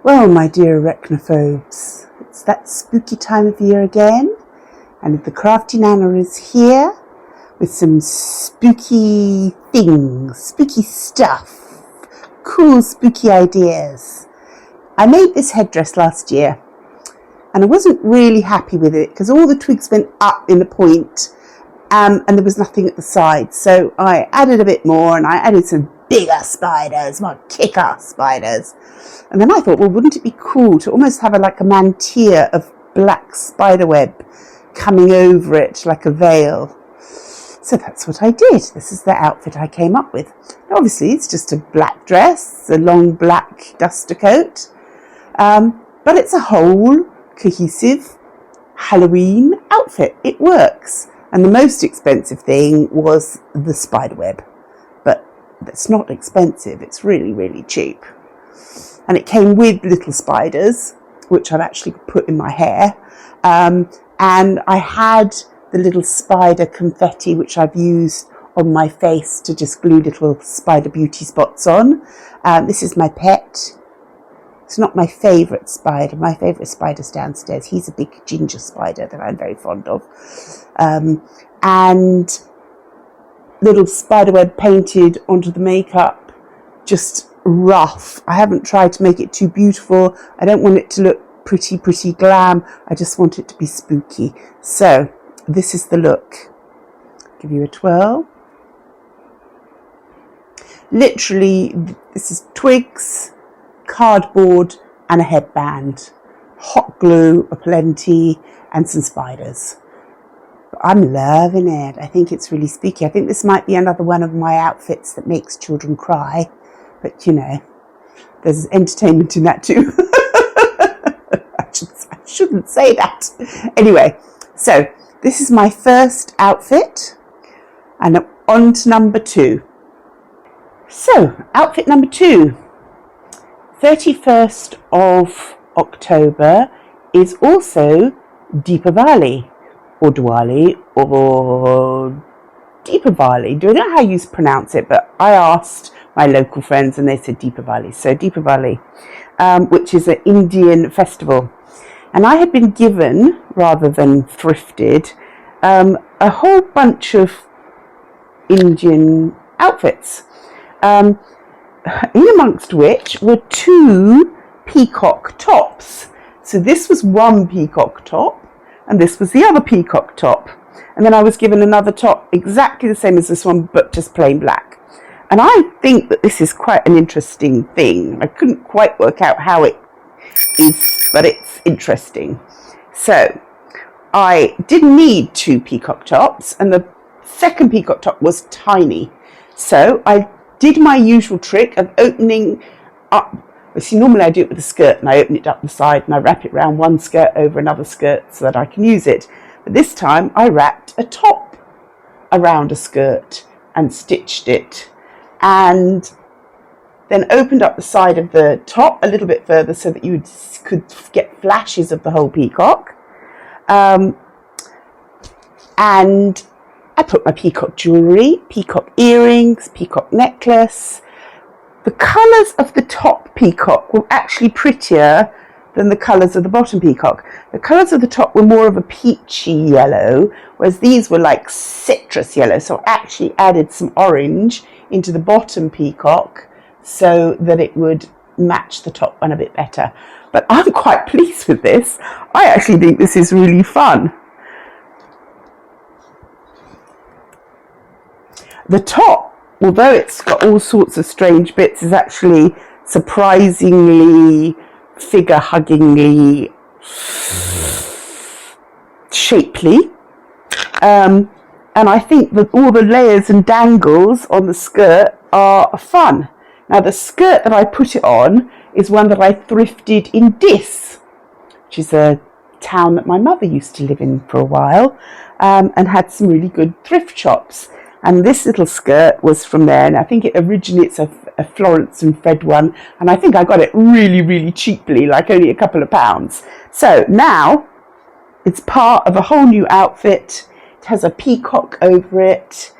Well, my dear arachnophobes, it's that spooky time of year again, and the Crafty Nana is here with some spooky things, spooky stuff, cool spooky ideas. I made this headdress last year, and I wasn't really happy with it because all the twigs went up in the point, and there was nothing at the side. So I added a bit more, and I added some bigger spiders, more kick-ass spiders. And then I thought, well, wouldn't it be cool to almost have a mantilla of black spiderweb coming over it like a veil? So that's what I did. This is the outfit I came up with. Now, obviously, it's just a black dress, a long black duster coat, but it's a whole cohesive Halloween outfit. It works. And the most expensive thing was the spiderweb. But it's not expensive. It's really, really cheap. And it came with little spiders, which I've actually put in my hair. And I had the little spider confetti, which I've used on my face to just glue little spider beauty spots on. This is my pet. It's not my favourite spider. My favourite spider's downstairs. He's a big ginger spider that I'm very fond of. And little spiderweb painted onto the makeup, just rough. I haven't tried to make it too beautiful. I don't want it to look pretty glam. I just want it to be spooky. So this is the look. Give you a twirl. Literally, this is twigs, cardboard and a headband, hot glue aplenty, and some spiders. But I'm loving it. I think it's really spooky. I think this might be another one of my outfits that makes children cry. But, you know, there's entertainment in that too. I shouldn't say that. Anyway, so this is my first outfit, and on to number 2. So, outfit number 2. 31st of October is also Deepavali, or Diwali, or Deepavali. I don't know how you pronounce it, but I asked my local friends and they said Deepavali. So Deepavali, which is an Indian festival. And I had been given, rather than thrifted, a whole bunch of Indian outfits. In amongst which were 2 peacock tops. So this was one peacock top, and this was the other peacock top. And then I was given another top exactly the same as this one, but just plain black. And I think that this is quite an interesting thing. I couldn't quite work out how it is, but it's interesting. So I didn't need 2 peacock tops, and the second peacock top was tiny. So I did my usual trick of opening up. See, normally I do it with a skirt, and I open it up the side and I wrap it around one skirt over another skirt so that I can use it. But this time I wrapped a top around a skirt and stitched it, and then opened up the side of the top a little bit further so that you could get flashes of the whole peacock. And I put my peacock jewellery, peacock earrings, peacock necklace. The colours of the top peacock were actually prettier than the colours of the bottom peacock. The colours of the top were more of a peachy yellow, whereas these were like citrus yellow. So I actually added some orange into the bottom peacock so that it would match the top one a bit better. But I'm quite pleased with this. I actually think this is really fun. The top, although it's got all sorts of strange bits, is actually surprisingly figure-huggingly shapely. And I think that all the layers and dangles on the skirt are fun. Now, the skirt that I put it on is one that I thrifted in Dis, which is a town that my mother used to live in for a while, and had some really good thrift shops. And this little skirt was from there, and I think it originates a Florence and Fred one, and I think I got it really cheaply, like only a couple of pounds. So now it's part of a whole new outfit. It has a peacock over it,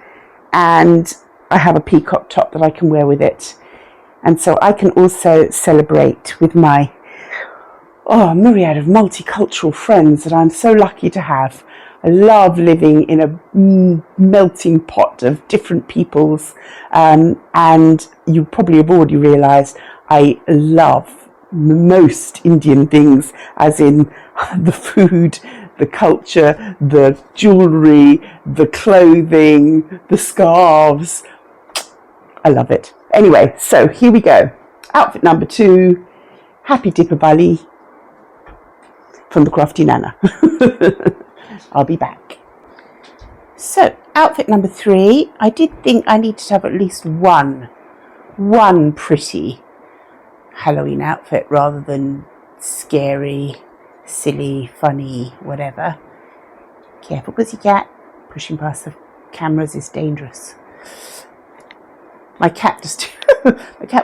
and I have a peacock top that I can wear with it. And so I can also celebrate with my a myriad of multicultural friends that I'm so lucky to have. I love living in a melting pot of different peoples, and you probably have already realised I love most Indian things, as in the food, the culture, the jewellery, the clothing, the scarves. I love it. Anyway, so here we go. Outfit number 2, Happy Deepavali from the Crafty Nana. I'll be back. So, outfit number 3, I did think I needed to have at least one pretty Halloween outfit rather than scary, silly, funny, whatever. Careful, pussycat. Pushing past the cameras is dangerous. My cat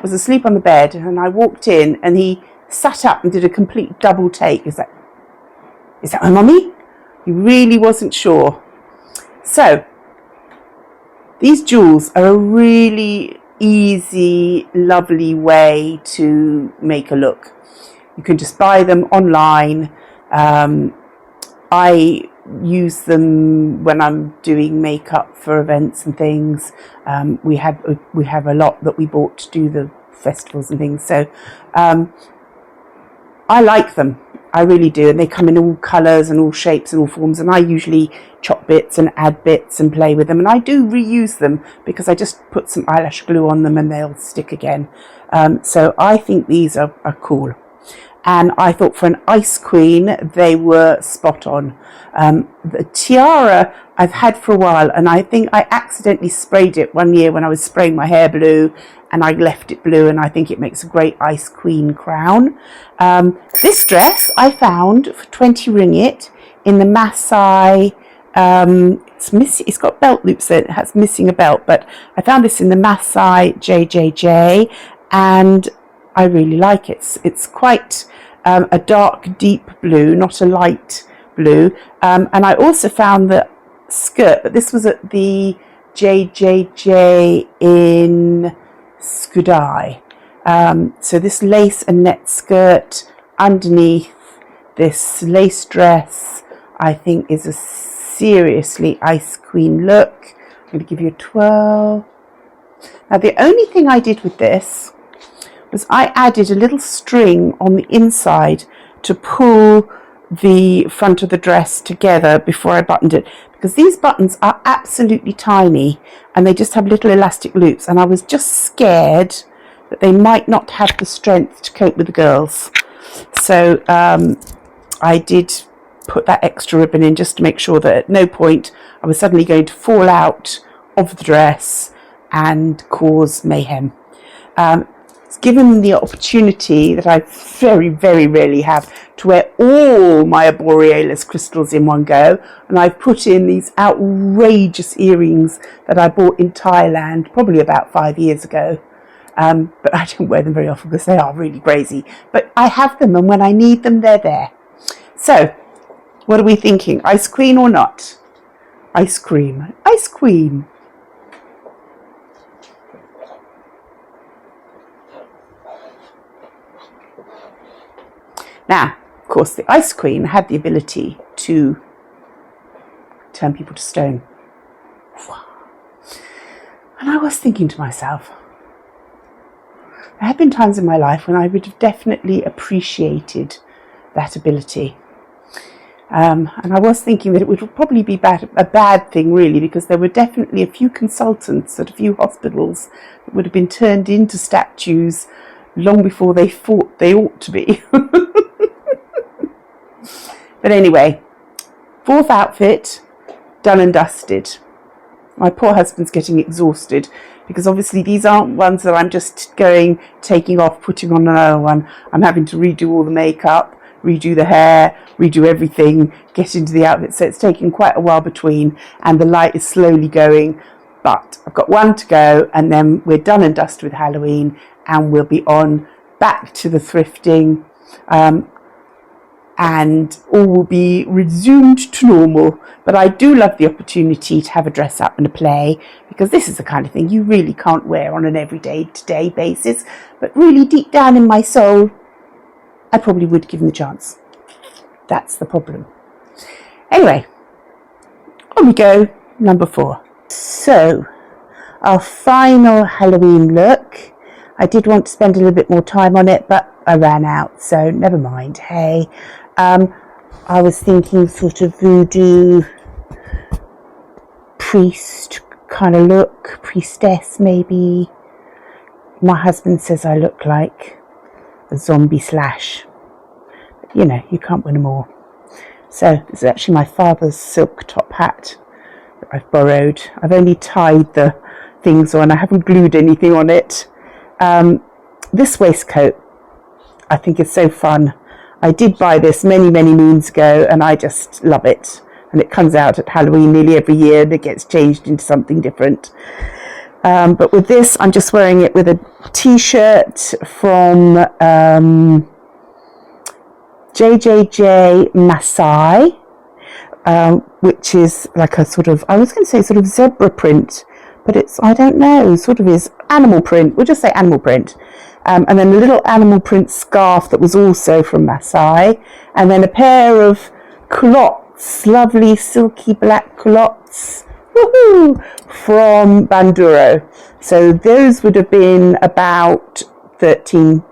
was asleep on the bed, and I walked in and he sat up and did a complete double take. Is that my mummy? He really wasn't sure. So, these jewels are a really easy, lovely way to make a look. You can just buy them online. I use them when I'm doing makeup for events and things. We have a lot that we bought to do the festivals and things. So I like them. I really do, and they come in all colours and all shapes and all forms, and I usually chop bits and add bits and play with them, and I do reuse them because I just put some eyelash glue on them and they'll stick again. So I think these are cool, and I thought for an ice queen they were spot on. The tiara I've had for a while, and I think I accidentally sprayed it one year when I was spraying my hair blue, and I left it blue, and I think it makes a great ice queen crown. This dress I found for 20 ringgit in the Maasai. It's got belt loops that it has missing a belt, but I found this in the Maasai JJJ, and I really like it. It's quite a dark deep blue, not a light blue, and I also found the skirt, but this was at the JJJ in Skudai. So this lace and net skirt underneath this lace dress, I think, is a seriously ice queen look. I'm going to give you a twirl. Now the only thing I did with this was I added a little string on the inside to pull the front of the dress together before I buttoned it, because these buttons are absolutely tiny and they just have little elastic loops, and I was just scared that they might not have the strength to cope with the girls. So I did put that extra ribbon in just to make sure that at no point I was suddenly going to fall out of the dress and cause mayhem. It's given the opportunity that I very, very rarely have to wear all my Borealis crystals in one go, and I've put in these outrageous earrings that I bought in Thailand probably about 5 years ago. But I don't wear them very often because they are really crazy. But I have them, and when I need them, they're there. So, what are we thinking? Ice queen or not? Ice cream. Ice queen. Now, of course, the ice queen had the ability to turn people to stone. And I was thinking to myself, there have been times in my life when I would have definitely appreciated that ability. And I was thinking that it would probably be a bad thing, really, because there were definitely a few consultants at a few hospitals that would have been turned into statues long before they thought they ought to be. But anyway, fourth outfit, done and dusted. My poor husband's getting exhausted because obviously these aren't ones that I'm just taking off, putting on another one. I'm having to redo all the makeup, redo the hair, redo everything, get into the outfit. So it's taking quite a while between, and the light is slowly going. But I've got one to go, and then we're done and dusted with Halloween, and we'll be on back to the thrifting. And all will be resumed to normal. But I do love the opportunity to have a dress up and a play, because this is the kind of thing you really can't wear on an everyday to day basis. But really deep down in my soul, I probably would give them the chance. That's the problem. Anyway, on we go, number 4. So, our final Halloween look. I did want to spend a little bit more time on it, but I ran out, so never mind. Hey, I was thinking sort of voodoo priest kind of look, priestess maybe. My husband says I look like a zombie slash. But, you know, you can't win them all. So this is actually my father's silk top hat that I've borrowed. I've only tied the things on. I haven't glued anything on it. This waistcoat I think is so fun. I did buy this many moons ago and I just love it. And it comes out at Halloween nearly every year and it gets changed into something different. But with this, I'm just wearing it with a t-shirt from JJJ Masai, which is like a sort of, I was going to say sort of zebra print, but it's, I don't know, sort of is animal print. We'll just say animal print. And then a little animal print scarf that was also from Masai. And then a pair of culottes, lovely silky black culottes, woohoo, from Banduro. So those would have been about 13,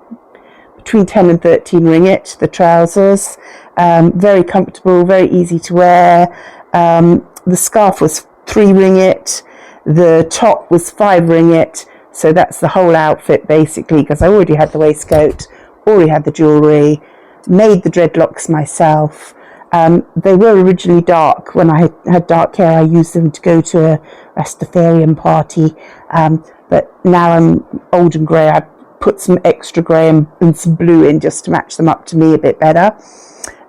between 10 and 13 ringgit, the trousers. Very comfortable, very easy to wear. The scarf was 3 ringgit. The top was 5 ringgit. So that's the whole outfit basically, because I already had the waistcoat, already had the jewellery, made the dreadlocks myself. They were originally dark. When I had dark hair, I used them to go to a Rastafarian party. But now I'm old and grey, I put some extra grey and some blue in just to match them up to me a bit better.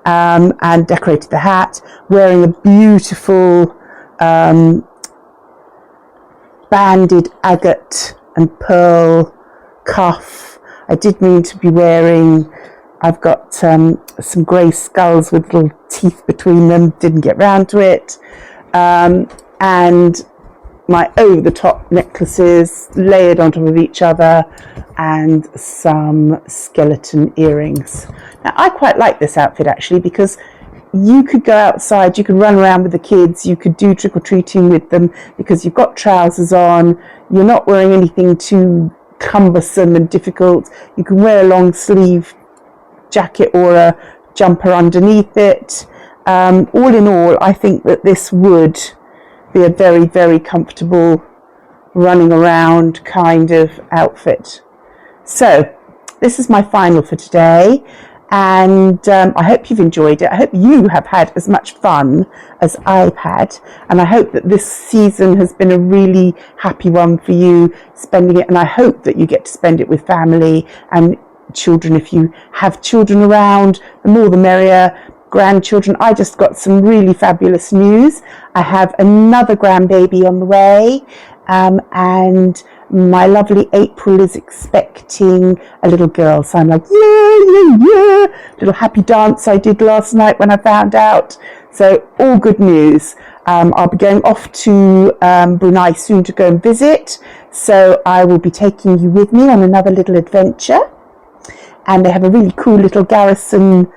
And decorated the hat, wearing a beautiful banded agate and pearl cuff. I did mean to be wearing, I've got some grey skulls with little teeth between them, didn't get round to it. And my over-the-top necklaces layered on top of each other and some skeleton earrings. Now, I quite like this outfit actually because you could go outside, you could run around with the kids, you could do trick-or-treating with them because you've got trousers on, you're not wearing anything too cumbersome and difficult. You can wear a long sleeve jacket or a jumper underneath it. All in all, I think that this would be a very comfortable running around kind of outfit. So this is my final for today. And I hope you've enjoyed it. I hope you have had as much fun as I've had. And I hope that this season has been a really happy one for you, spending it. And I hope that you get to spend it with family and children. If you have children around, the more the merrier. Grandchildren. I just got some really fabulous news. I have another grandbaby on the way. And my lovely April is expecting a little girl. So I'm like, yeah. Little happy dance I did last night when I found out. So all good news. I'll be going off to Brunei soon to go and visit. So I will be taking you with me on another little adventure. And they have a really cool little garrison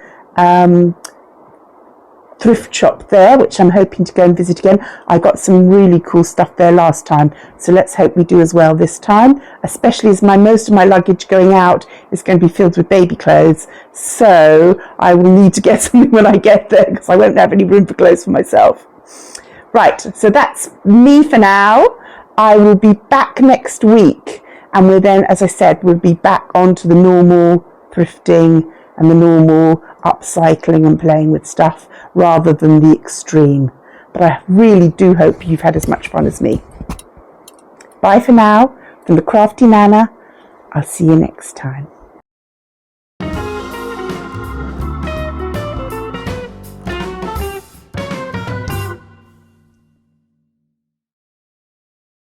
thrift shop there, which I'm hoping to go and visit again. I got some really cool stuff there last time, so let's hope we do as well this time, especially as most of my luggage going out is going to be filled with baby clothes, so I will need to get something when I get there because I won't have any room for clothes for myself. Right, so that's me for now. I will be back next week, and we're then, as I said, we'll be back onto the normal thrifting and the normal upcycling and playing with stuff rather than the extreme. But I really do hope you've had as much fun as me. Bye for now from the Crafty Nana. I'll see you next time.